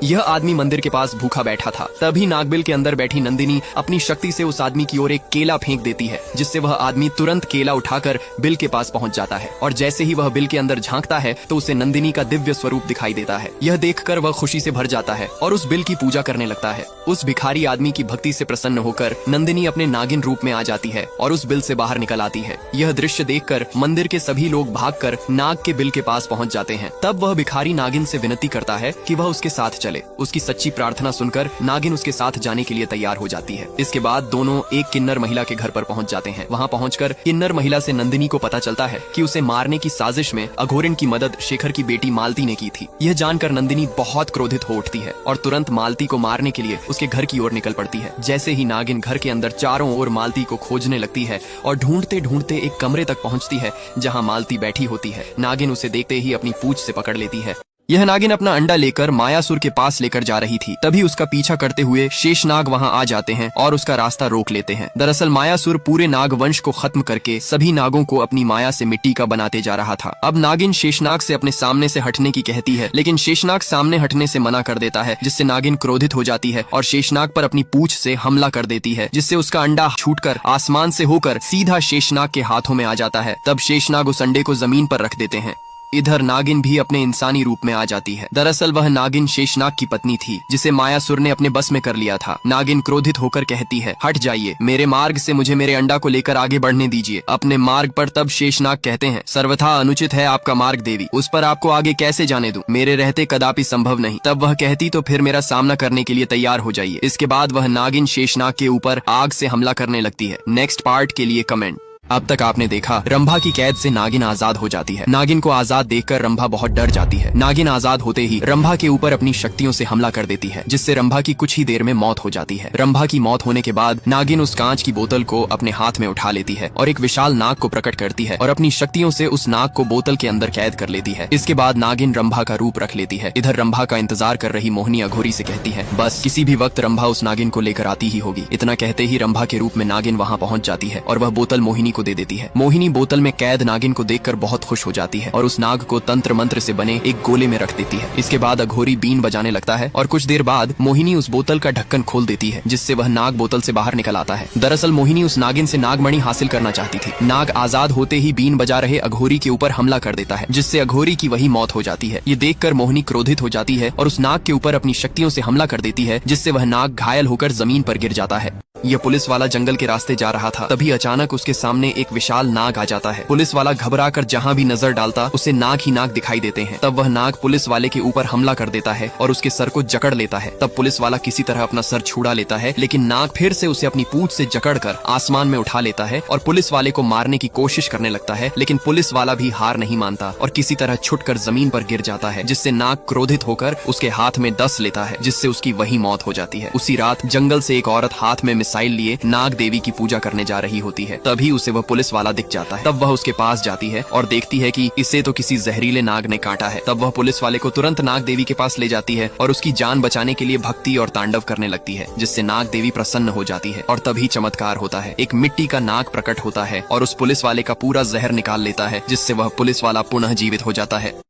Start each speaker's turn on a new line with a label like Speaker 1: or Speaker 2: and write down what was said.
Speaker 1: यह आदमी मंदिर के पास भूखा बैठा था। तभी नागबिल के अंदर बैठी नंदिनी अपनी शक्ति से उस आदमी की ओर एक केला फेंक देती है, जिससे वह आदमी तुरंत केला उठाकर बिल के पास पहुंच जाता है। और जैसे ही वह बिल के अंदर झांकता है तो उसे नंदिनी का दिव्य स्वरूप दिखाई देता है। यह देखकर वह खुशी से भर जाता है और उस बिल की पूजा करने लगता है। उस भिखारी आदमी की भक्ति से प्रसन्न होकर नंदिनी अपने नागिन रूप में आ जाती है और उस बिल से बाहर निकल आती है। यह दृश्य देखकर मंदिर के सभी लोग भागकर नाग के बिल के पास पहुंच जाते हैं। तब वह भिखारी नागिन से विनती करता है कि वह उसके साथ चले। उसकी सच्ची प्रार्थना सुनकर नागिन उसके साथ जाने के लिए तैयार हो जाती है। इसके बाद दोनों एक किन्नर महिला के घर पर पहुंच जाते हैं। वहां पहुंचकर किन्नर महिला से नंदिनी को पता चलता है कि उसे मारने की साजिश में अघोरिन की मदद शेखर की बेटी मालती ने की थी। यह जानकर नंदिनी बहुत क्रोधित हो उठती है और तुरंत मालती को मारने के लिए उसके घर की ओर निकल पड़ती है। जैसे ही नागिन घर के अंदर चारों ओर मालती को खोजने लगती है और ढूंढते ढूंढते एक कमरे तक पहुंचती है जहां मालती बैठी होती है। नागिन उसे देखते ही अपनी पूंछ से पकड़ लेती है। यह नागिन अपना अंडा लेकर मायासुर के पास लेकर जा रही थी। तभी उसका पीछा करते हुए शेषनाग वहां आ जाते हैं और उसका रास्ता रोक लेते हैं। दरअसल मायासुर पूरे नाग वंश को खत्म करके सभी नागों को अपनी माया से मिट्टी का बनाते जा रहा था। अब नागिन शेषनाग से अपने सामने से हटने की कहती है, लेकिन शेषनाग सामने हटने से मना कर देता है, जिससे नागिन क्रोधित हो जाती है और शेषनाग पर अपनी पूंछ से हमला कर देती है, जिससे उसका अंडा छूटकर आसमान से होकर सीधा शेषनाग के हाथों में आ जाता है। तब शेषनाग उस अंडे को जमीन पर रख देते हैं। इधर नागिन भी अपने इंसानी रूप में आ जाती है। दरअसल वह नागिन शेषनाग की पत्नी थी, जिसे मायासुर ने अपने बस में कर लिया था। नागिन क्रोधित होकर कहती है, हट जाइए, मेरे मार्ग से मुझे मेरे अंडा को लेकर आगे बढ़ने दीजिए अपने मार्ग पर। तब शेषनाग कहते हैं, सर्वथा अनुचित है आपका मार्ग देवी, उस पर आपको आगे कैसे जाने दूं? मेरे रहते कदापि संभव नहीं। तब वह कहती, तो फिर मेरा सामना करने के लिए तैयार हो जाइए। इसके बाद वह नागिन शेषनाग के ऊपर आग से हमला करने लगती है। नेक्स्ट पार्ट के लिए कमेंट। अब तक आपने देखा रंभा की कैद से नागिन आजाद हो जाती है। नागिन को आजाद देखकर रंभा बहुत डर जाती है। नागिन आजाद होते ही रंभा के ऊपर अपनी शक्तियों से हमला कर देती है, जिससे रंभा की कुछ ही देर में मौत हो जाती है। रंभा की मौत होने के बाद नागिन उस कांच की बोतल को अपने हाथ में उठा लेती है और एक विशाल नाग को प्रकट करती है और अपनी शक्तियों से उस नाग को बोतल के अंदर कैद कर लेती है। इसके बाद नागिन रंभा का रूप रख लेती है। इधर रंभा का इंतजार कर रही मोहिनी अघोरी से कहती है, बस किसी भी वक्त रंभा उस नागिन को लेकर आती ही होगी। इतना कहते ही रंभा के रूप में नागिन वहाँ पहुँच जाती है और वह बोतल मोहिनी को दे देती है। मोहिनी बोतल में कैद नागिन को देखकर बहुत खुश हो जाती है और उस नाग को तंत्र मंत्र से बने एक गोले में रख देती है। इसके बाद अघोरी बीन बजाने लगता है और कुछ देर बाद मोहिनी उस बोतल का ढक्कन खोल देती है, जिससे वह नाग बोतल से बाहर निकल आता है। दरअसल मोहिनी उस नागिन से नागमणि हासिल करना चाहती थी। नाग आजाद होते ही बीन बजा रहे अघोरी के ऊपर हमला कर देता है, जिससे अघोरी की वही मौत हो जाती है। ये देखकर मोहिनी क्रोधित हो जाती है और उस नाग के ऊपर अपनी शक्तियों से हमला कर देती है, जिससे वह नाग घायल होकर जमीन पर गिर जाता है। यह पुलिस वाला जंगल के रास्ते जा रहा था। तभी अचानक उसके सामने एक विशाल नाग आ जाता है। पुलिस वाला घबराकर जहां भी नजर डालता उसे नाग ही नाग दिखाई देते हैं। तब वह नाग पुलिस वाले के ऊपर हमला कर देता है और उसके सर को जकड़ लेता है। तब पुलिस वाला किसी तरह अपना सर छुड़ा लेता है, लेकिन नाग फिर से उसे अपनी पूंछ से जकड़कर आसमान में उठा लेता है और पुलिस वाले को मारने की कोशिश करने लगता है। लेकिन पुलिस वाला भी हार नहीं मानता और किसी तरह छुटकर जमीन पर गिर जाता है, जिससे नाग क्रोधित होकर उसके हाथ में डस लेता है, जिससे उसकी वही मौत हो जाती है। उसी रात जंगल से एक औरत हाथ में मिसाइल लिए नाग देवी की पूजा करने जा रही होती है। तभी उसे वह पुलिस वाला दिख जाता है। तब वह उसके पास जाती है और देखती है कि इसे तो किसी जहरीले नाग ने काटा है। तब वह पुलिस वाले को तुरंत नाग देवी के पास ले जाती है और उसकी जान बचाने के लिए भक्ति और तांडव करने लगती है, जिससे नाग देवी प्रसन्न हो जाती है। और तभी चमत्कार होता है, एक मिट्टी का नाग प्रकट होता है और उस पुलिस वाले का पूरा जहर निकाल लेता है, जिससे वह पुलिस वाला पुनः जीवित हो जाता है।